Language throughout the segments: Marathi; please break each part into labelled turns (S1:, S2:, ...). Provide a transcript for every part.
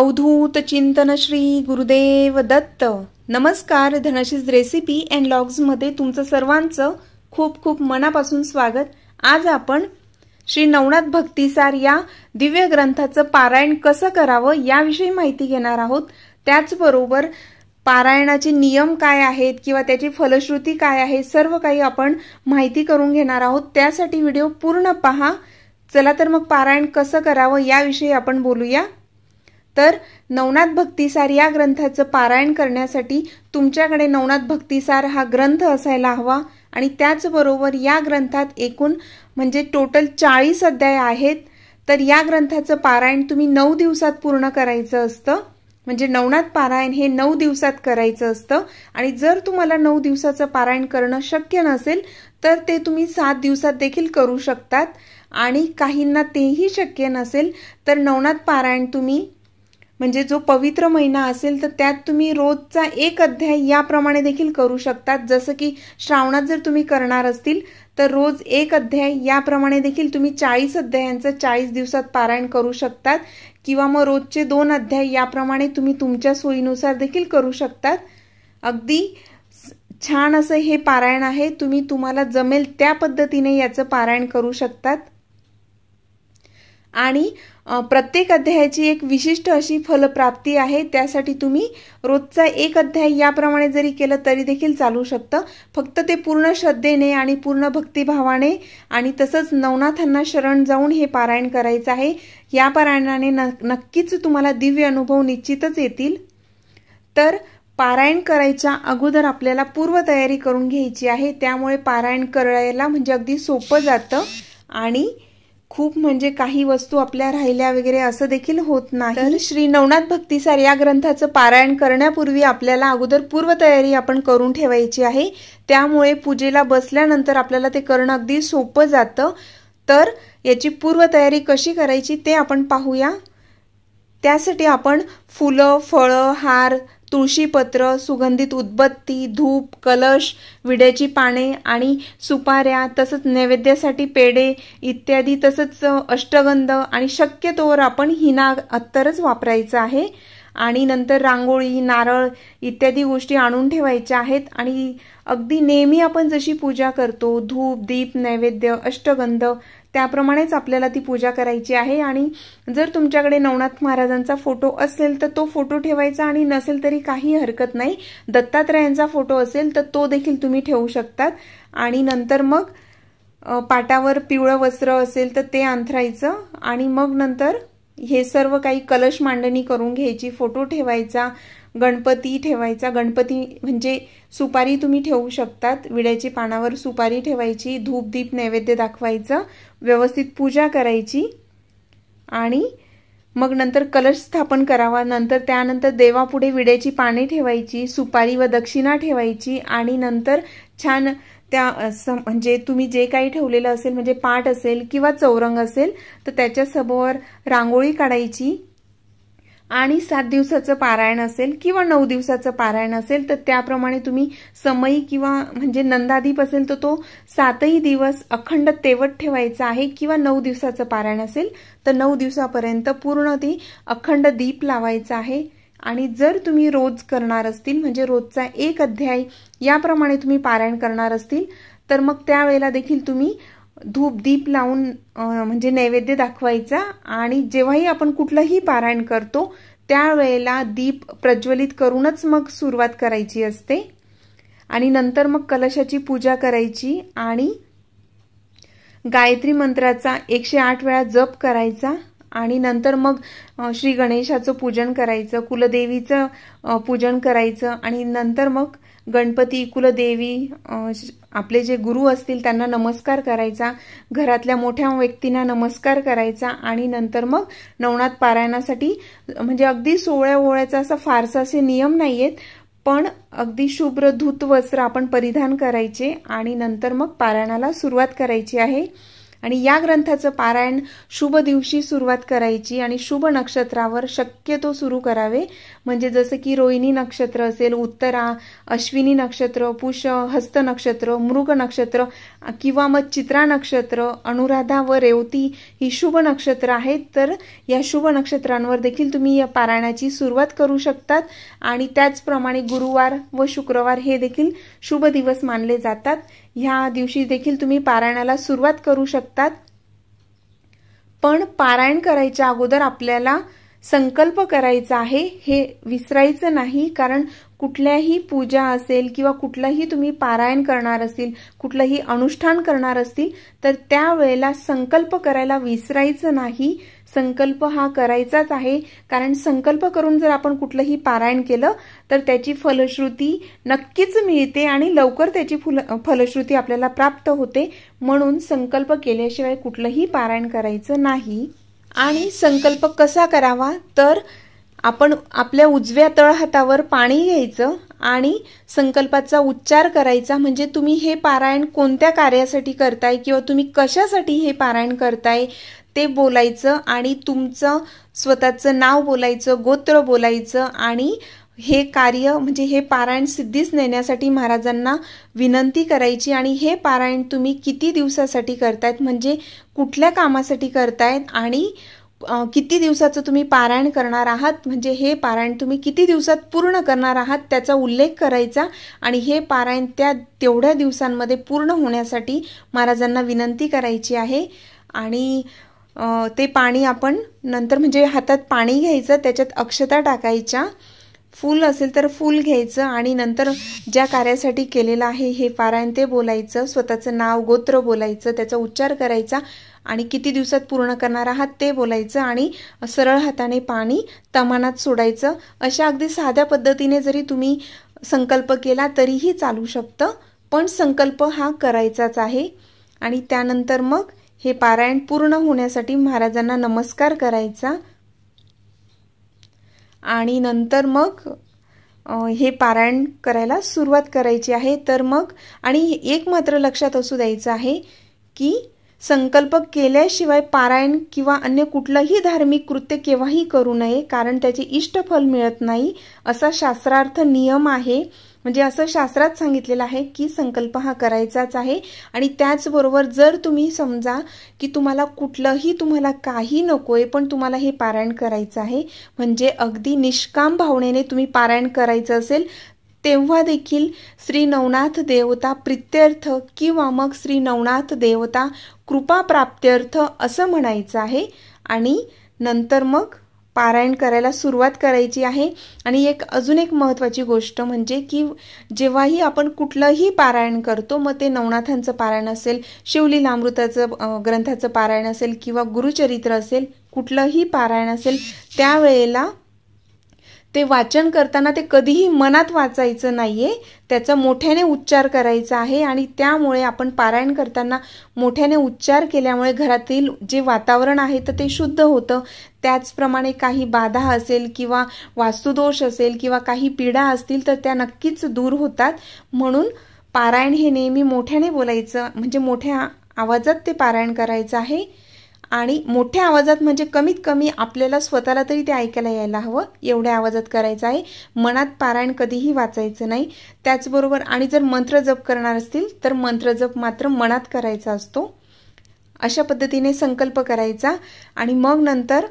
S1: अवधूत चिंतन श्री गुरुदेव दत्त। नमस्कार, धनशीज रेसिपी अँड लॉग्स मध्ये तुमचं सर्वांचं खूप खूप मनापासून स्वागत। आज आपण श्री नवनाथ भक्तिसार या दिव्य ग्रंथाचं पारायण कसं करावं याविषयी माहिती घेणार आहोत। त्याचबरोबर पारायणाचे नियम काय आहेत किंवा त्याची फलश्रुती काय आहे सर्व काही आपण माहिती करून घेणार आहोत। त्यासाठी व्हिडिओ पूर्ण पहा। चला तर मग पारायण कसं करावं याविषयी आपण बोलूया। तर नवनाथ भक्तिसार या ग्रंथाचं पारायण करण्यासाठी तुमच्याकडे नवनाथ भक्तिसार हा ग्रंथ असायला हवा आणि त्याचबरोबर या ग्रंथात एकूण म्हणजे टोटल 40 अध्याय आहेत। तर या ग्रंथाचं पारायण तुम्ही 9 दिवसात पूर्ण करायचं असतं। म्हणजे नवनाथ पारायण हे 9 दिवसात करायचं असतं आणि जर तुम्हाला 9 दिवसाचं पारायण करणं शक्य नसेल तर ते तुम्ही 7 दिवसात देखील करू शकतात। आणि काहींना तेही शक्य नसेल तर नवनाथ पारायण तुम्ही म्हणजे जो पवित्र महिना असेल तर त्यात तुम्ही रोजचा एक अध्याय याप्रमाणे देखील करू शकतात। जसं की श्रावणात जर तुम्ही करणार असतील तर रोज एक अध्याय याप्रमाणे देखील तुम्ही 40 अध्यायांचं 40 दिवसात पारायण करू शकतात किंवा मग रोजचे 2 अध्याय याप्रमाणे तुम्ही तुमच्या सोयीनुसार देखील करू शकतात। अगदी छान असं हे पारायण आहे। तुम्ही तुम्हाला जमेल त्या पद्धतीने याचं पारायण करू शकतात आणि प्रत्येक अध्यायाची एक विशिष्ट अशी फलप्राप्ती आहे। त्यासाठी तुम्ही रोजचा एक अध्याय याप्रमाणे जरी केलं तरी देखील चालू शकतं। फक्त ते पूर्ण श्रद्धेने आणि पूर्ण भक्तिभावाने आणि तसंच नवनाथांना शरण जाऊन हे पारायण करायचं आहे। या पारायणाने नक्कीच तुम्हाला दिव्य अनुभव निश्चितच येतील। तर पारायण करायच्या अगोदर आपल्याला पूर्वतयारी करून घ्यायची आहे। त्यामुळे पारायण करायला म्हणजे अगदी सोपं जातं आणि खूप म्हणजे काही वस्तू आपल्या राहिल्या वगैरे असं देखील होत नाही। तर श्री नवनाथ भक्तिसार या ग्रंथाचं पारायण करण्यापूर्वी आपल्याला अगोदर पूर्वतयारी आपण करून ठेवायची आहे। त्यामुळे पूजेला बसल्यानंतर आपल्याला ते करणं अगदी सोपं जातं। तर याची पूर्वतयारी कशी करायची ते आपण पाहूया। त्यासाठी आपण फुलं, फळं, हार, तुळशीपत्र, सुगंधित उदबत्ती, धूप, कलश, विड्याची पाने आणि सुपाऱ्या, तसंच नैवेद्यासाठी पेढे इत्यादी, तसंच अष्टगंध आणि शक्यतोवर आपण हिना अत्तरच वापरायचं आहे। आणि नंतर रांगोळी, नारळ इत्यादी गोष्टी आणून ठेवायच्या आहेत। आणि अगदी नेहमी आपण जशी पूजा करतो धूप, दीप, नैवेद्य, अष्टगंध त्याप्रमाणेच आपल्याला ती पूजा करायची आहे। आणि जर तुमच्याकडे नवनाथ महाराजांचा फोटो असेल तर तो फोटो ठेवायचा आणि नसेल तरी काही हरकत नाही। दत्तात्रयांचा फोटो असेल तर तो देखील तुम्ही ठेवू शकतात। आणि नंतर मग पाटावर पिवळं वस्त्र असेल तर ते अंथरायचं आणि मग नंतर हे सर्व काही कलश मांडणी करून घ्यायची, फोटो ठेवायचा, गणपती ठेवायचा। गणपती म्हणजे सुपारी तुम्ही ठेवू शकतात। विड्याची पानावर सुपारी ठेवायची, धूप, दीप, नैवेद्य दाखवायचं, व्यवस्थित पूजा करायची आणि मग नंतर कलश स्थापन करावा। नंतर त्यानंतर देवापुढे विड्याची पाने ठेवायची, सुपारी व दक्षिणा ठेवायची आणि नंतर छान त्या म्हणजे तुम्ही जे काही ठेवलेलं असेल म्हणजे पाट असेल किंवा चौरंग असेल तर त्याच्या समोर रांगोळी काढायची। आणि 7 दिवसाचं पारायण असेल किंवा 9 दिवसाचं पारायण असेल तर त्याप्रमाणे तुम्ही समई किंवा म्हणजे नंदादीप असेल तर तो 7ही दिवस अखंड तेवत ठेवायचा आहे किंवा 9 दिवसाचं पारायण असेल तर 9 दिवसापर्यंत पूर्ण ती अखंड दीप लावायचा आहे। आणि जर तुम्ही रोज करणार असतील म्हणजे रोजचा एक अध्याय याप्रमाणे तुम्ही पारायण करणार असतील तर मग त्यावेळेला देखील तुम्ही धूप, दीप लावून म्हणजे नैवेद्य दाखवायचा। आणि जेव्हाही आपण कुठलंही पारायण करतो त्यावेळेला दीप प्रज्वलित करूनच मग सुरुवात करायची असते। आणि नंतर मग कलशाची पूजा करायची आणि गायत्री मंत्राचा 108 वेळा जप करायचा। आणि नंतर मग श्री गणेशाचं पूजन करायचं, कुलदेवीचं पूजन करायचं आणि नंतर मग गणपती, कुलदेवी, आपले जे गुरु असतील त्यांना नमस्कार करायचा, घरातल्या मोठ्या व्यक्तींना नमस्कार करायचा आणि नंतर मग नवनाथ पारायणासाठी म्हणजे अगदी 16 ओळ्याचा असा फारसा असे नियम नाहीयेत, पण अगदी शुभ्र धूत वस्त्र आपण परिधान करायचे आणि नंतर मग पारायणाला सुरुवात करायची आहे। आणि या ग्रंथाचं पारायण शुभ दिवशी सुरुवात करायची आणि शुभ नक्षत्रावर शक्यतो सुरू करावे. म्हणजे जसं की रोहिणी नक्षत्र असेल, उत्तरा, अश्विनी नक्षत्र, पुष, हस्त नक्षत्र, मृग नक्षत्र किंवा मग चित्रा नक्षत्र, अनुराधा व रेवती ही शुभ नक्षत्र आहेत. तर या शुभ नक्षत्रांवर देखील तुम्ही या पारायणाची सुरुवात करू शकतात. आणि त्याचप्रमाणे गुरुवार व शुक्रवार हे देखील शुभ दिवस मानले जातात. ह्या दिवशी देखील तुम्ही पारायणाला सुरुवात करू शकतात. पण पारायण करायच्या अगोदर आपल्याला संकल्प करायचा आहे, हे विसरायचं नाही. कारण कुठल्याही पूजा असेल किंवा कुठलंही तुम्ही पारायण करणार असेल, कुठलंही अनुष्ठान करणार असतील तर त्यावेळेला संकल्प करायला विसरायचं नाही. संकल्प हा करायचाच आहे. कारण संकल्प करून जर आपण कुठलंही पारायण केलं तर त्याची फलश्रुती नक्कीच मिळते आणि लवकर त्याची फलश्रुती आपल्याला प्राप्त होते. म्हणून संकल्प केल्याशिवाय कुठलंही पारायण करायचं नाही. आणि संकल्प कसा करावा तर आपण आपल्या उजव्या तळहातावर पाणी घ्यायचं आणि संकल्पाचा उच्चार करायचा. म्हणजे तुम्ही हे पारायण कोणत्या कार्यासाठी करताय किंवा तुम्ही कशासाठी हे पारायण करताय ते बोलायचं आणि तुमचं स्वतःचं नाव बोलायचं, गोत्र बोलायचं आणि हे कार्य म्हणजे हे पारायण सिद्धीस नेण्यासाठी महाराजांना विनंती करायची. आणि हे पारायण तुम्ही किती दिवसासाठी करतायत, म्हणजे कुठल्या कामासाठी करतायत आणि किती दिवसाचं तुम्ही पारायण करणार आहात, म्हणजे हे पारायण तुम्ही किती दिवसात पूर्ण करणार आहात त्याचा उल्लेख करायचा. आणि हे पारायण तेवढ्या दिवसांमध्ये पूर्ण होण्यासाठी महाराजांना विनंती करायची आहे. आणि ते पाणी आपण नंतर म्हणजे हातात पाणी घ्यायचं, त्याच्यात अक्षता टाकायच्या, फूल असेल तर फूल घ्यायचं आणि नंतर ज्या कार्यासाठी केलेलं आहे हे पारायण ते बोलायचं, स्वतःचं नाव गोत्र बोलायचं, त्याचा उच्चार करायचा आणि किती दिवसात पूर्ण करणार आहात ते बोलायचं आणि सरळ हाताने पाणी तमानात सोडायचं. अशा अगदी साध्या पद्धतीने जरी तुम्ही संकल्प केला तरीही चालू शकतं, पण संकल्प हा करायचाच आहे. आणि त्यानंतर मग हे पारायण पूर्ण होण्यासाठी महाराजांना नमस्कार करायचा आणि नंतर मग हे पारायण करायला सुरुवात करायची आहे. तर मग आणि एक मात्र लक्षात असू द्यायचं आहे की संकल्प केल्याशिवाय पारायण किंवा अन्य कुठलंही धार्मिक कृत्य केव्हाही करू नये, कारण त्याचे इष्टफल मिळत नाही असा शास्त्रार्थ नियम आहे. म्हणजे असं शास्त्रात सांगितलेलं आहे की संकल्प हा करायचाच आहे. आणि त्याचबरोबर जर तुम्ही समजा की तुम्हाला काही नकोय पण तुम्हाला हे पारायण करायचं आहे, म्हणजे अगदी निष्काम भावनेने तुम्ही पारायण करायचं असेल, तेव्हा देखील श्री नवनाथ देवता प्रित्यर्थ किंवा मग श्री नवनाथ देवता कृपा प्राप्त्यर्थ असं म्हणायचं आहे. आणि नंतर मग पारायण करायला सुरुवात करायची आहे. आणि अजून एक महत्त्वाची गोष्ट म्हणजे की जेव्हाही आपण कुठलंही पारायण करतो, मग ते नवनाथांचं पारायण असेल, शिवलीलामृताचं ग्रंथाचं पारायण असेल किंवा गुरुचरित्र असेल, कुठलंही पारायण असेल, त्यावेळेला ते वाचन करताना ते कधीही मनात वाचायचं नाहीये, त्याचा मोठ्याने उच्चार करायचा आहे. आणि त्यामुळे आपण पारायण करताना मोठ्याने उच्चार केल्यामुळे घरातील जे वातावरण आहे तर ते शुद्ध होतं. त्याचप्रमाणे काही बाधा असेल किंवा वास्तुदोष असेल किंवा काही पीडा असतील तर त्या नक्कीच दूर होतात. म्हणून पारायण हे नेहमी मोठ्याने बोलायचं, म्हणजे मोठ्या आवाजात ते पारायण करायचं आहे. आणि मोठ्या आवाजात म्हणजे कमीत कमी आपल्याला स्वतःला तरी ते ऐकायला यायला हवं एवढ्या आवाजात करायचं आहे. मनात पारायण कधीही वाचायचं नाही. त्याचबरोबर आणि जर मंत्र जप करणार असतील तर मंत्र जप मात्र मनात करायचा असतो. अशा पद्धतीने संकल्प करायचा. आणि मग नंतर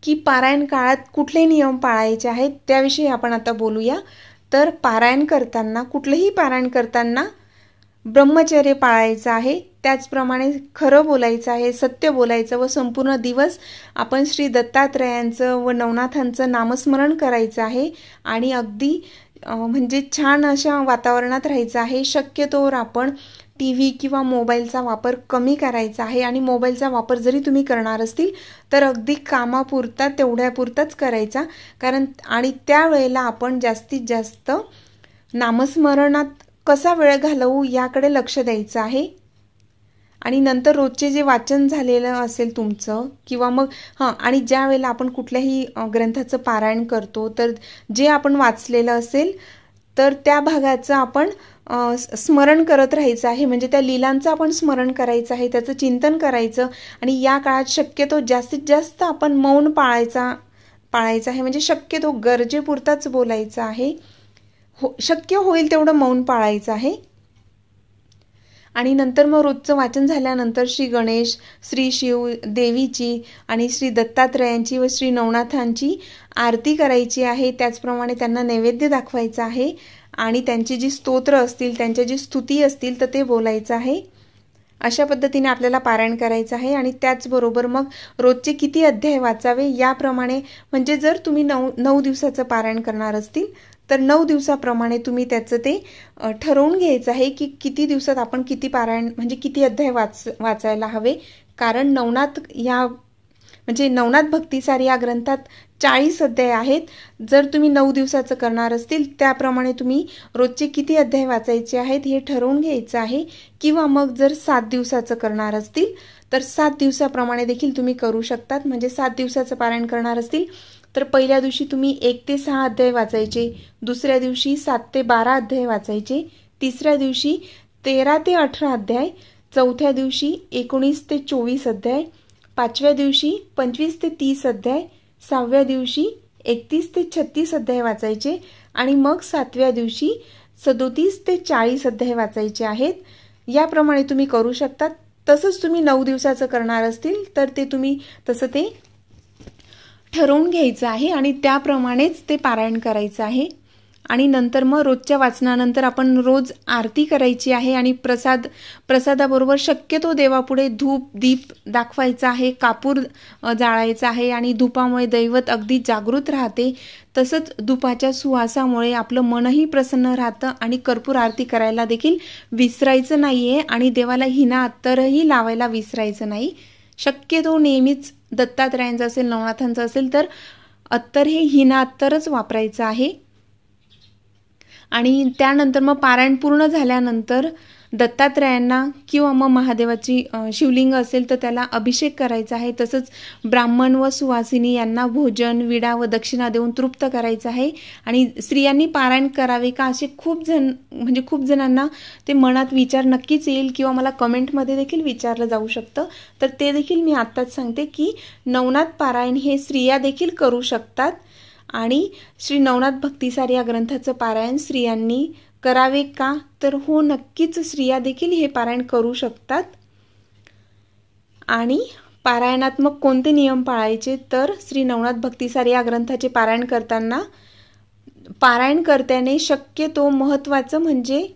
S1: की पारायण काळात कुठले नियम पाळायचे आहेत त्याविषयी आपण आता बोलूया. तर पारायण करताना, कुठलंही पारायण करताना ब्रह्मचर्य पाळायचं आहे. त्याचप्रमाणे खरं बोलायचं आहे, सत्य बोलायचं व संपूर्ण दिवस आपण श्री दत्तात्रयांचं व नवनाथांचं नामस्मरण करायचं आहे. आणि अगदी म्हणजे छान अशा वातावरणात राहायचं आहे. शक्यतोवर आपण TV किंवा मोबाईलचा वापर कमी करायचा आहे. आणि मोबाईलचा वापर जरी तुम्ही करणार असतील तर अगदी कामापुरता तेवढ्यापुरताच करायचा. कारण आणि त्यावेळेला आपण जास्तीत जास्त नामस्मरणात कसा वेळ घालवू याकडे लक्ष द्यायचं आहे. आणि नंतर रोजचे जे वाचन झालेलं असेल तुमचं किंवा मग आणि ज्या वेळेला आपण कुठल्याही ग्रंथाचं पारायण करतो तर जे आपण वाचलेलं असेल तर त्या भागाचं आपण स्मरण करत राहायचं आहे, म्हणजे त्या लीलांचं आपण स्मरण करायचं आहे, त्याचं चिंतन करायचं. आणि या काळात शक्यतो जास्तीत जास्त आपण मौन पाळायचं आहे, म्हणजे शक्यतो गरजेपुरताच बोलायचं आहे, शक्य होईल तेवढं मौन पाळायचं आहे. आणि नंतर मग रोजचं वाचन झाल्यानंतर श्री गणेश, श्री शिव देवीची आणि श्री दत्तात्रयांची व श्री नवनाथांची आरती करायची आहे. त्याचप्रमाणे त्यांना नैवेद्य दाखवायचा आहे आणि त्यांची जी स्तोत्र असतील, त्यांच्या जी स्तुती असतील तर ते बोलायचं आहे. अशा पद्धतीने आपल्याला पारायण करायचं आहे. आणि त्याचबरोबर मग रोजचे किती अध्याय वाचावे याप्रमाणे, म्हणजे जर तुम्ही 9 दिवसाचं पारायण करणार असतील तर 9 दिवसाप्रमाणे तुम्ही त्याचं ते ठरवून घ्यायचं आहे की किती दिवसात आपण किती पारायण म्हणजे किती अध्याय वाचायला हवे. कारण नवनाथ भक्तिसार या ग्रंथात 40 अध्याय आहेत. जर तुम्ही 9 दिवसाचं करणार असतील त्याप्रमाणे तुम्ही रोजचे किती अध्याय वाचायचे आहेत हे ठरवून घ्यायचं आहे. किंवा मग जर 7 दिवसाचं करणार असतील तर 7 दिवसाप्रमाणे देखील तुम्ही करू शकतात. म्हणजे 7 दिवसाचं पारायण करणार असतील तर पहिल्या दिवशी तुम्ही 1 ते 6 अध्याय वाचायचे, दुसऱ्या दिवशी 7 ते 12 अध्याय वाचायचे, तिसऱ्या दिवशी 13 ते 18 अध्याय, चौथ्या दिवशी 19 ते 24 अध्याय, पाचव्या दिवशी 25 ते 30 अध्याय, सहाव्या दिवशी 31 ते 36 अध्याय वाचायचे आणि मग 7व्या दिवशी 37 ते 40 अध्याय वाचायचे आहेत. याप्रमाणे तुम्ही करू शकता. तसंच तुम्ही 9 दिवसाचं करणार असतील तर ते तुम्ही तसं ते ठरवून घ्यायचं आहे आणि त्याप्रमाणेच ते पारायण करायचं आहे. आणि नंतर मग रोजच्या वाचनानंतर आपण रोज आरती करायची आहे आणि प्रसादाबरोबर शक्यतो देवापुढे धूप दीप दाखवायचा आहे, कापूर जाळायचा आहे आणि धूपामुळे दैवत अगदी जागृत राहते. तसंच धूपाच्या सुवासामुळे आपलं मनही प्रसन्न राहतं आणि कर्पूर आरती करायला देखील विसरायचं नाहीये आणि देवाला हिना अत्तरही लावायला विसरायचं नाही. शक्यतो नेहमीच दत्तात्रयांचं असेल, नवनाथांचं असेल तर अत्तर हे हिना अत्तरच वापरायचं आहे. आणि त्यानंतर मग पारायण पूर्ण झाल्यानंतर दत्तात्रयांना किंवा मग महादेवाची शिवलिंग असेल तर त्याला अभिषेक करायचा आहे. तसंच ब्राह्मण व सुवासिनी यांना भोजन विडा व दक्षिणा देऊन तृप्त करायचं आहे. आणि स्त्रियांनी पारायण करावे का असे खूप जणांना ते मनात विचार नक्कीच येईल किंवा मला कमेंटमध्ये देखील विचारलं जाऊ शकतं. तर ते देखील मी आत्ताच सांगते की नवनाथ पारायण हे स्त्रिया देखील करू शकतात आणि श्री नवनाथ भक्तिसार या ग्रंथाचं पारायण स्त्रियांनी करावे का, तर हो नक्कीच स्त्रिया देखील हे पारायण करू शकतात. आणि पारायणात मग कोणते नियम पाळायचे, तर श्री नवनाथ भक्तिसार या ग्रंथाचे पारायण करताना पारायणकर्त्याने शक्यतो महत्त्वाचं म्हणजे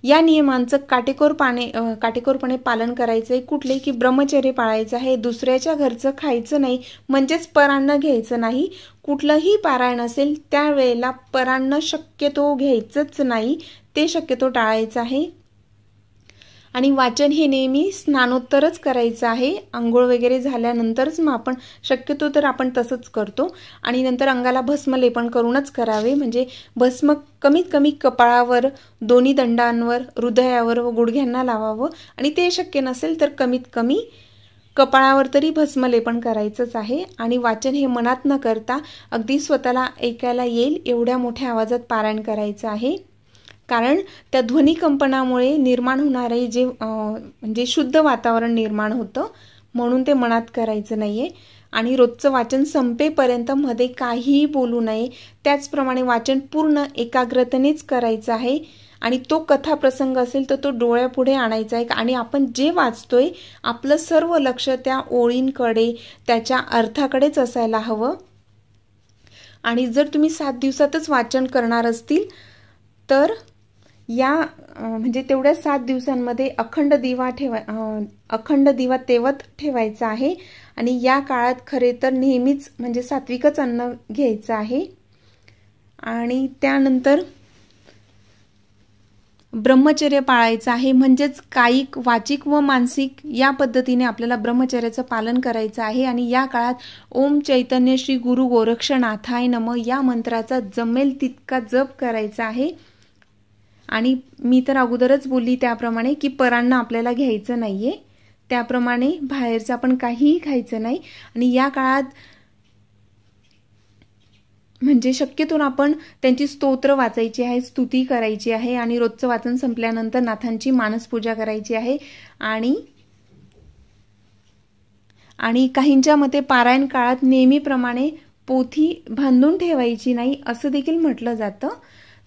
S1: या नियमांचं काटेकोरपणे पालन करायचं आहे. कुठले की ब्रह्मचर्य पाळायचं आहे, दुसऱ्याच्या घरचं खायचं नाही, म्हणजेच परान्न घ्यायचं नाही. कुठलंही पारायण असेल त्यावेळेला परान्न शक्यतो घ्यायचंच नाही, ते शक्यतो टाळायचं आहे. आणि वाचन हे नेहमी स्नानोत्तरच करायचं आहे. आंघोळ वगैरे झाल्यानंतरच मग आपण शक्यतो तर आपण तसंच करतो. आणि नंतर अंगाला भस्म लेपन करूनच करावे, म्हणजे भस्म कमीत कमी कपाळावर, दोन्ही दंडांवर, हृदयावर व गुडघ्यांना लावावं. आणि ते शक्य नसेल तर कमीत कमी कपाळावर तरी भस्म लेपन करायचंच आहे. आणि वाचन हे मनात न करता अगदी स्वतःला ऐकायला येईल एवढ्या मोठ्या आवाजात पारायण करायचं आहे. कारण त्या ध्वनिकंपनामुळे निर्माण होणारे जे म्हणजे शुद्ध वातावरण निर्माण होतं, म्हणून ते मनात करायचं नाहीये. आणि रोजचं वाचन संपेपर्यंत मध्ये काहीही बोलू नये. त्याचप्रमाणे वाचन पूर्ण एकाग्रतेनेच करायचं आहे. आणि तो कथा प्रसंग असेल तर तो डोळ्यापुढे आणायचा आहे आणि आपण जे वाचतोय आपलं सर्व लक्ष त्या ओळींकडे, त्याच्या अर्थाकडेच असायला हवं. आणि जर तुम्ही 7 दिवसातच वाचन करणार असतील तर म्हणजे तेवढ्या 7 दिवसांमध्ये अखंड दिवा तेवत ठेवायचा आहे. आणि या काळात खरे तर नेहमीच म्हणजे सात्विकच अन्न घ्यायचं आहे. आणि त्यानंतर ब्रह्मचर्य पाळायचं आहे, म्हणजेच कायिक, वाचिक व मानसिक या पद्धतीने आपल्याला ब्रह्मचर्याचं पालन करायचं आहे. आणि या काळात ओम चैतन्य श्री गुरु गोरक्षनाथाय नमः या मंत्राचा जमेल तितका जप करायचा आहे. आणि मी तर अगोदरच बोलली त्याप्रमाणे की परान्न आपल्याला घ्यायचं नाहीये, त्याप्रमाणे बाहेरचं आपण काहीही खायचं नाही. आणि या काळात म्हणजे शक्यतो आपण त्यांची स्तोत्र वाचायची आहे, स्तुती करायची आहे आणि रोजचं वाचन संपल्यानंतर नाथांची मानसपूजा करायची आहे. आणि काहींच्या मते पारायण काळात नेहमीप्रमाणे पोथी बांधून ठेवायची नाही असं देखील म्हटलं जातं.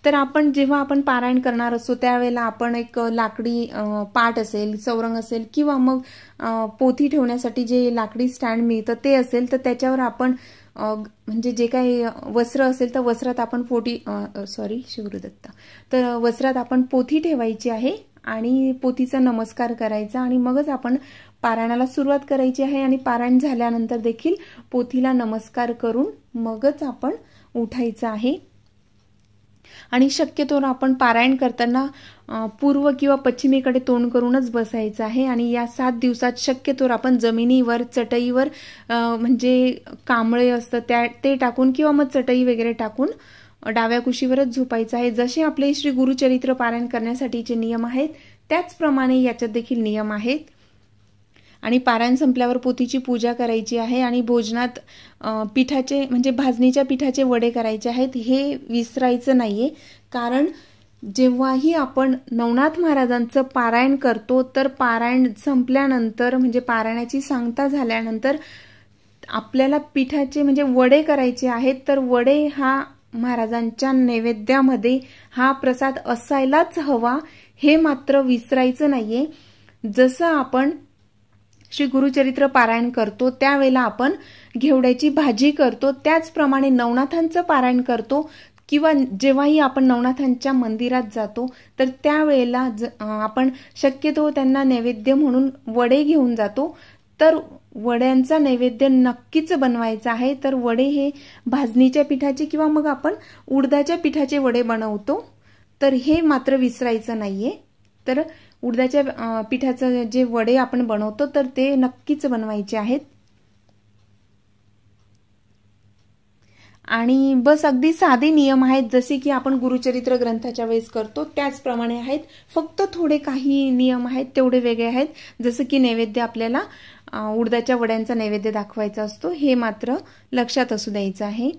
S1: तर जेव्हा आपण पारायण करणार असतो त्यावेळेला आपण एक लाकडी पाट असेल, चौरंग असेल किंवा मग पोथी ठेवण्यासाठी जे लाकडी स्टँड मिळतं ते असेल तर त्याच्यावर आपण म्हणजे जे काही वस्त्र असेल तर वस्त्रात आपण शिवगुरुदत्त तर वस्त्रात आपण पोथी ठेवायची आहे आणि पोथीचा नमस्कार करायचा आणि मगच आपण पारायणाला सुरुवात करायची आहे. आणि पारायण झाल्यानंतर देखील पोथीला नमस्कार करून मगच आपण उठायचं आहे. आणि शक्यतो आपण पारायण करताना पूर्व किंवा पश्चिमेकडे तोंड करूनच बसायचं आहे. आणि या 7 दिवसात शक्यतो आपण जमिनीवर, चटईवर म्हणजे कांबळे असतं ते टाकून किंवा मग चटई वगैरे टाकून डाव्या कुशीवरच झोपायचं आहे. जसे आपले श्री गुरुचरित्र पारायण करण्यासाठीचे नियम आहेत त्याचप्रमाणे याच्यात देखील नियम आहेत. आणि पारायण संपल्यावर पोथीची पूजा करायची आहे आणि भोजनात पिठाचे म्हणजे भाजणीच्या पिठाचे वडे करायचे आहेत. हे विसरायचं नाहीये, कारण जेव्हाही आपण नवनाथ महाराजांचं पारायण करतो तर पारायण संपल्यानंतर म्हणजे पारायणाची सांगता झाल्यानंतर आपल्याला पिठाचे म्हणजे वडे करायचे आहेत. तर वडे हा महाराजांच्या नैवेद्यामध्ये हा प्रसाद असायलाच हवा, हे मात्र विसरायचं नाहीये. जसं आपण श्री गुरुचरित्र पारायण करतो त्यावेळेला आपण घेवड्याची भाजी करतो, त्याचप्रमाणे नवनाथांचं पारायण करतो किंवा जेव्हाही आपण नवनाथांच्या मंदिरात जातो तर त्यावेळेला आपण शक्यतो त्यांना नैवेद्य म्हणून वडे घेऊन जातो. तर वड्यांचा नैवेद्य नक्कीच बनवायचा आहे. तर वडे हे भाजणीच्या पिठाचे किंवा मग आपण उडदाच्या पिठाचे वडे बनवतो, तर हे मात्र विसरायचं नाहीये. तर उडदाच्या पिठाचे जे वडे आपण बनवतो तर ते नक्कीच बनवायचे आहेत. आणि बस अगदी साधे नियम आहेत जसे की आपण गुरुचरित्र ग्रंथाच्या वेळेस करतो त्याचप्रमाणे आहेत. फक्त थोडे काही नियम आहेत तेवढे वेगळे आहेत. जसं की नैवेद्य आपल्याला उडदाच्या वड्यांचा नैवेद्य दाखवायचा असतो, हे मात्र लक्षात असू द्यायचं आहे.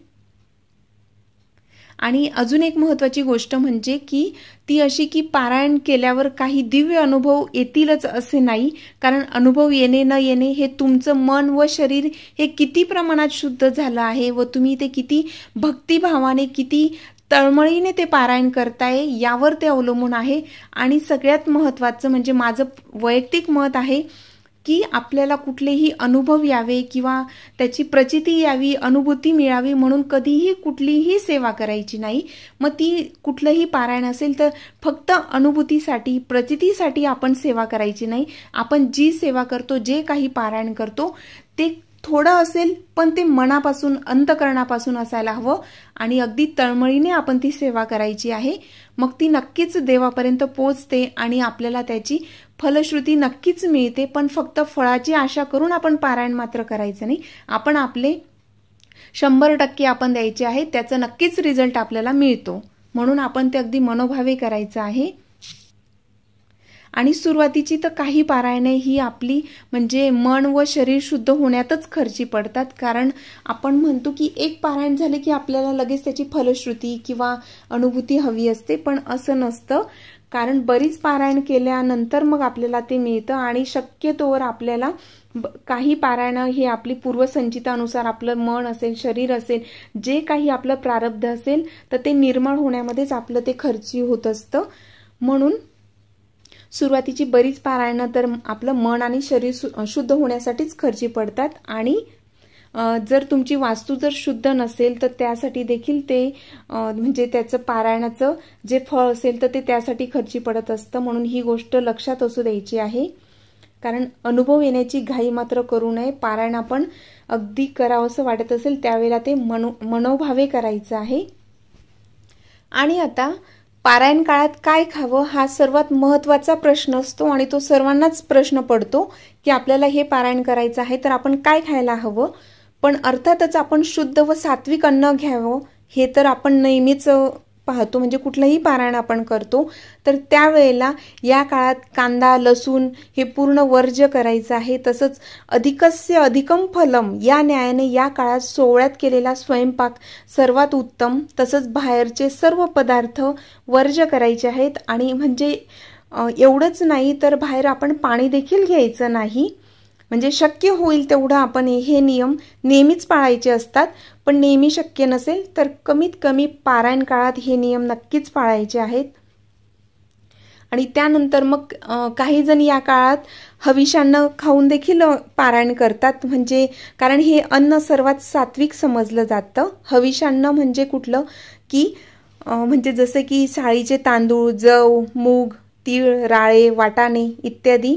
S1: आणि अजून एक महत्त्वाची गोष्ट म्हणजे की ती अशी की पारायण केल्यावर काही दिव्य अनुभव येतीलच असे नाही, कारण अनुभव येणे न येणे हे तुमचं मन व शरीर हे किती प्रमाणात शुद्ध झालं आहे व तुम्ही ते किती भक्तिभावाने, किती तळमळीने ते पारायण करताय यावर ते अवलंबून आहे. आणि सगळ्यात महत्त्वाचं म्हणजे माझं वैयक्तिक मत आहे की आपल्याला कुठलेही अनुभव यावे किंवा त्याची प्रचिती यावी, अनुभूती मिळावी म्हणून कधीही कुठलीही सेवा करायची नाही. मग ती कुठलंही पारायण असेल तर फक्त अनुभूतीसाठी, प्रचितीसाठी आपण सेवा करायची नाही. आपण जी सेवा करतो, जे काही पारायण करतो ते थोडं असेल पण ते मनापासून, अंतःकरणापासून असायला हवं आणि अगदी तळमळीने आपण ती सेवा करायची आहे. मग ती नक्कीच देवापर्यंत पोहोचते आणि आपल्याला त्याची फलश्रुती नक्कीच मिळते. पण फक्त फळाची आशा करून आपण पारायण मात्र करायचं नाही. आपण आपले 100% आपण द्यायचे आहे, त्याचा नक्कीच रिझल्ट आपल्याला मिळतो, म्हणून आपण ते अगदी मनोभावे करायचं आहे. आणि सुरुवातीची तर काही पारायणे ही आपली म्हणजे मन व शरीर शुद्ध होण्यातच खर्ची पडतात, कारण आपण म्हणतो की एक पारायण झाले की आपल्याला लगेच त्याची फलश्रुती किंवा अनुभूती हवी असते, पण असं नसतं. कारण बरीच पारायण केल्यानंतर मग आपल्याला ते मिळतं. आणि शक्यतोवर आपल्याला काही पारायण हे आपली पूर्वसंचितानुसार आपलं मन असेल, शरीर असेल, जे काही आपलं प्रारब्ध असेल तर ते निर्मळ होण्यामध्येच आपलं ते खर्ची होत असतं. म्हणून सुरुवातीची बरीच पारायणं तर आपलं मन आणि शरीर शुद्ध होण्यासाठीच खर्ची पडतात. आणि जर तुमची वास्तू जर शुद्ध नसेल तर त्यासाठी देखील ते म्हणजे त्याचं पारायणाचं जे फळ असेल तर ते त्यासाठी खर्ची पडत असतं. म्हणून ही गोष्ट लक्षात असू द्यायची आहे, कारण अनुभव येण्याची घाई मात्र करू नये. पारायण आपण अगदी करावंसं वाटत असेल त्यावेळेला ते मनोभावे करायचं आहे. आणि आता पारायण काळात काय खावं हा सर्वात महत्त्वाचा प्रश्न असतो आणि तो सर्वांनाच प्रश्न पडतो की आपल्याला हे पारायण करायचं आहे तर आपण काय खायला हवं. पण अर्थातच आपण शुद्ध व सात्विक अन्न घ्यावं हे तर आपण नेहमीच पाहतो, म्हणजे कुठलंही पारायण आपण करतो तर त्यावेळेला या काळात कांदा लसूण हे पूर्ण वर्ज्य करायचं आहे। तसंच अधिकस्य अधिकम फलम या न्यायाने या काळात सोवळ्यात केलेला स्वयंपाक सर्वात उत्तम, तसंच बाहेरचे सर्व पदार्थ वर्ज्य करायचे आहेत। आणि म्हणजे एवढंच नाही तर बाहेर आपण पाणी देखील घ्यायचं नाही, म्हणजे शक्य होईल तेवढं आपण हे नियम नेहमीच पाळायचे असतात, पण नेहमी शक्य नसेल तर कमीत कमी पारायण काळात हे नियम नक्कीच पाळायचे आहेत। आणि त्यानंतर मग काही जण या काळात हविषान्न खाऊन देखील पारायण करतात, म्हणजे कारण हे अन्न सर्वात सात्विक समजलं जातं। हविषान्न म्हणजे कुठलं की म्हणजे जसे की साळीचे तांदूळ, जव, मूग, तीळ, राळे, वाटाणे इत्यादी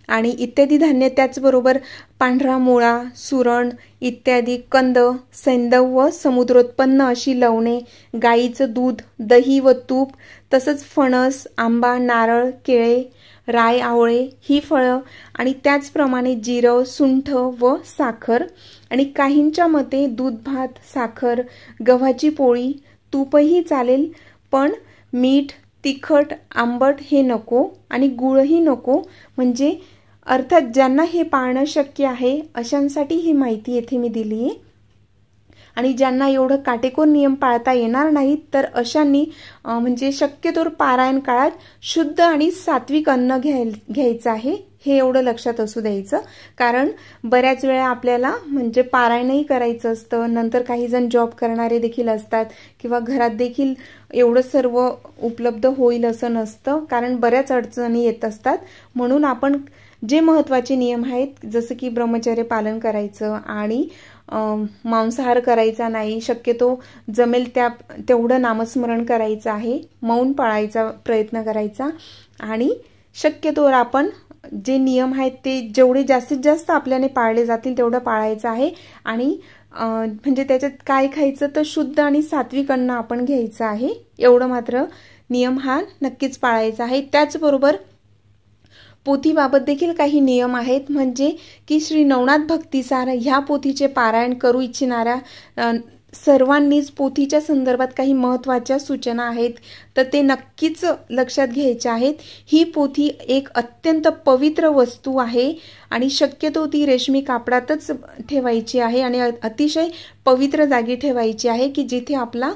S1: आणि इत्यादी धान्य, त्याचबरोबर पांढरा मुळा, सुरण इत्यादी कंद, सैंधव व समुद्रोत्पन्न अशी लवणे, गाईचं दूध, दही व तूप, तसंच फणस, आंबा, नारळ, केळे, राय, आवळे ही फळं आणि त्याचप्रमाणे जिरं, सुंठ व साखर। आणि काहींच्या मते दूध भात, साखर, गव्हाची पोळी, तूपही चालेल, पण मीठ, तिखट, आंबट हे नको आणि गुळही नको, म्हणजे अर्थात ज्यांना हे पाळणं शक्य आहे अशांसाठी ही माहिती येथे मी दिली आहे। आणि ज्यांना एवढं काटेकोर नियम पाळता येणार नाहीत तर अशांनी म्हणजे शक्यतोवर पारायण काळात शुद्ध आणि सात्विक अन्न घ्यायचं आहे, हे एवढं लक्षात असू द्यायचं। कारण बऱ्याच वेळा आपल्याला म्हणजे पारायणही करायचं असतं, नंतर काही जण जॉब करणारे देखील असतात किंवा घरात देखील एवढं सर्व उपलब्ध होईल असं नसतं, कारण बऱ्याच अडचणी येत असतात। म्हणून आपण जे महत्त्वाचे नियम आहेत जसं की ब्रह्मचर्य पालन करायचं आणि मांसाहार करायचा नाही, शक्यतो जमेल तेवढं नामस्मरण करायचं आहे, मौन पाळायचा प्रयत्न करायचा आणि शक्यतोवर आपण जे नियम आहेत ते जेवढे जास्तीत जास्त आपल्याने पाळले जातील तेवढं पाळायचं आहे। आणि म्हणजे त्याच्यात काय खायचं तर शुद्ध आणि सात्विक अन्न आपण घ्यायचं आहे, एवढं मात्र नियम हा नक्कीच पाळायचा आहे। त्याचबरोबर पोथीबाबत देखील काही नियम आहेत, म्हणजे की श्री नवनाथ भक्तिसार ह्या पोथीचे पारायण करू इच्छिणाऱ्या सर्वांनीच पोथीच्या संदर्भात काही महत्त्वाच्या सूचना आहेत तर ते नक्कीच लक्षात घ्यायच्या आहेत। ही पोथी एक अत्यंत पवित्र वस्तू आहे आणि शक्यतो ती रेशमी कापडातच ठेवायची आहे आणि अतिशय पवित्र जागी ठेवायची आहे की जिथे आपला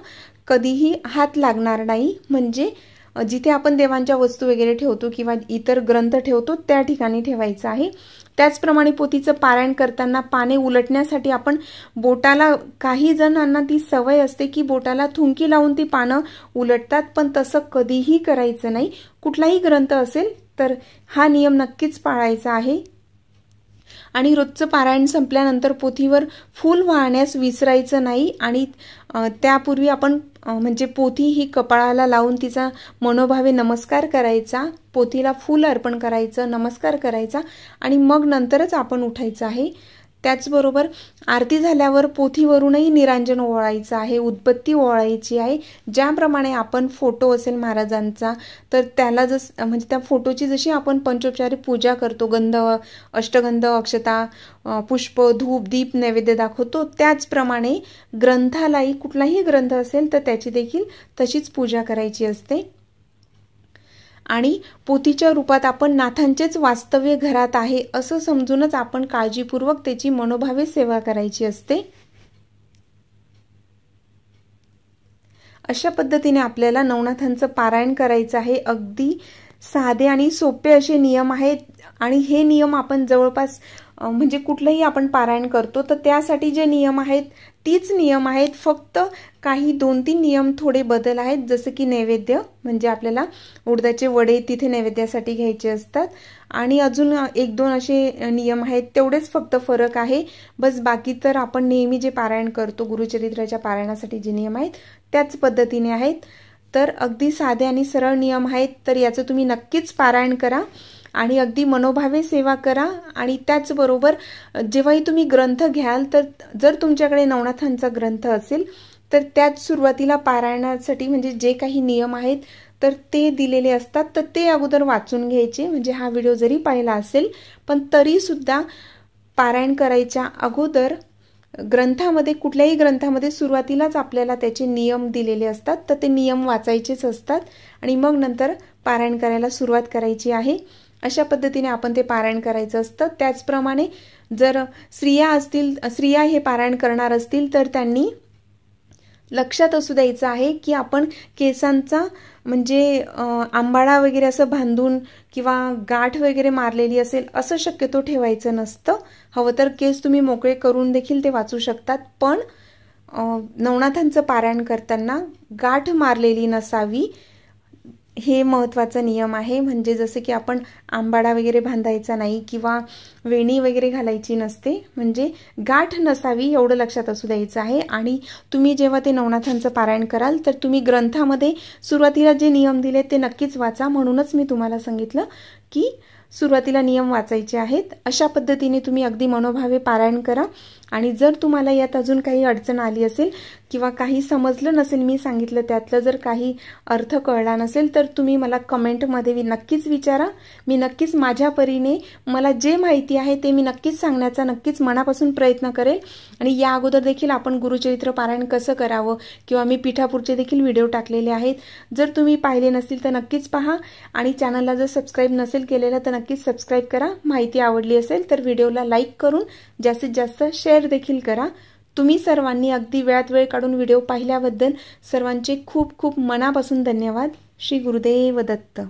S1: कधीही हात लागणार नाही, म्हणजे जिथे आपण देवांच्या वस्तू वगैरे ठेवतो किंवा इतर ग्रंथ ठेवतो त्या ठिकाणी ठेवायचं आहे। त्याचप्रमाणे पोथीचं पारायण करताना पाने उलटण्यासाठी आपण बोटाला, काही जणांना ती सवय असते की बोटाला थुंकी लावून ती पानं उलटतात, पण तसं कधीही करायचं नाही। कुठलाही ग्रंथ असेल तर हा नियम नक्कीच पाळायचा आहे। आणि रोजचं पारायण संपल्यानंतर पोथीवर फूल वाहण्यास विसरायचं नाही आणि त्यापूर्वी आपण म्हणजे पोथी ही कपाळाला लावून तिचा मनोभावे नमस्कार करायचा, पोथीला फूल अर्पण करायचं, नमस्कार करायचा आणि मग नंतरच आपण उठायचं आहे। त्याचबरोबर आरती झाल्यावर पोथीवरूनही निरांजन ओवाळायचं आहे, उदबत्ती ओवाळायची आहे। ज्याप्रमाणे आपण फोटो असेल महाराजांचा तर त्याला म्हणजे त्या फोटोची जशी आपण पंचोपचारी पूजा करतो, गंध, अष्टगंध, अक्षता, पुष्प, धूप, दीप नैवेद्य दाखवतो, त्याचप्रमाणे ग्रंथालाही कुठलाही ग्रंथ असेल तर त्याची देखील तशीच पूजा करायची असते। आणि पोथीच्या रूपात आपण नाथांचेच वास्तव्य घरात आहे असं समजूनच आपण काळजीपूर्वक त्याची मनोभावे सेवा करायची असते। अशा पद्धतीने आपल्याला नवनाथांचं पारायण करायचं आहे। अगदी साधे आणि सोपे असे नियम आहेत आणि हे नियम आपण जवळपास म्हणजे कुठलंही आपण पारायण करतो तर त्यासाठी जे नियम आहेत तीच नियम आहेत, फक्त काही 2-3 नियम थोडे बदल आहेत, जसं की नैवेद्य, म्हणजे आपल्याला उडदाचे वडे तिथे नैवेद्यासाठी घ्यायचे असतात आणि अजून 1-2 असे नियम आहेत, तेवढेच फक्त फरक आहे बस। बाकी तर आपण नेहमी जे पारायण करतो गुरुचरित्राच्या पारायणासाठी जे नियम आहेत त्याच पद्धतीने आहेत। तर अगदी साधे आणि सरळ नियम आहेत, तर याचं तुम्ही नक्कीच पारायण करा आणि अगदी मनोभावे सेवा करा। आणि त्याचबरोबर जेव्हाही तुम्ही ग्रंथ घ्याल तर जर तुमच्याकडे नवनाथांचा ग्रंथ असेल तर त्यात सुरुवातीला पारायणासाठी म्हणजे जे काही नियम आहेत तर ते दिलेले असतात तर ते अगोदर वाचून घ्यायचे, म्हणजे हा व्हिडिओ जरी पाहिला असेल पण तरी सुद्धा पारायण करायच्या अगोदर ग्रंथामध्ये, कुठल्याही ग्रंथामध्ये सुरुवातीलाच आपल्याला त्याचे नियम दिलेले असतात, तर ते नियम वाचायचेच असतात आणि मग नंतर पारायण करायला सुरुवात करायची आहे. अशा पद्धतीने आपण ते पारायण करायचं असतं. त्याचप्रमाणे जर स्त्रिया हे पारायण करणार असतील तर त्यांनी लक्षात असू द्यायचं आहे की आपण केसांचा म्हणजे आंबाडा वगैरे असं बांधून किंवा गाठ वगैरे मारलेली असेल असं शक्यतो ठेवायचं नसतं. हवं तर केस तुम्ही मोकळे करून देखील ते वाचू शकतात, पण नवनाथांचं पारायण करताना गाठ मारलेली नसावी, हे महत्त्वाचा नियम आहे. म्हणजे जसं की आपण आंबाडा वगैरे बांधायचा नाही किंवा वेणी वगैरे घालायची नसते, म्हणजे गाठ नसावी एवढं लक्षात असू द्यायचं आहे. आणि तुम्ही जेव्हा ते नवनाथांचं पारायण कराल तर तुम्ही ग्रंथामध्ये सुरुवातीला जे नियम दिले ते नक्कीच वाचा. म्हणूनच मी तुम्हाला सांगितलं की सुरुवातीला नियम वाचायचे आहेत. अशा पद्धतीने तुम्ही अगदी मनोभावे पारायण करा. आणि जर तुम्हाला यात अजून काही अडचण आली असेल किंवा काही समजलं नसेल, मी सांगितलं त्यातलं जर काही अर्थ कळला नसेल तर तुम्ही मला कमेंटमध्ये नक्कीच विचारा. मी नक्कीच माझ्या परीने मला जे माहिती आहे ते मी नक्कीच सांगण्याचा नक्कीच मनापासून प्रयत्न करेल. आणि या अगोदर देखील आपण गुरुचरित्र पारायण कसं करावं किंवा मी पीठापूरचे देखील व्हिडिओ टाकलेले आहेत. जर तुम्ही पाहिले नसतील तर नक्कीच पहा. आणि चॅनलला जर सबस्क्राईब नसेल केलेलं तर नक्कीच सबस्क्राईब करा. माहिती आवडली असेल तर व्हिडिओला लाईक करून जास्तीत जास्त शेअर देखील करा. तुम्ही सर्वांनी अगदी वेळात वेळ काढून व्हिडिओ पाहिल्याबद्दल सर्वांचे खूप खूप मनापासून धन्यवाद. श्री गुरुदेव दत्त.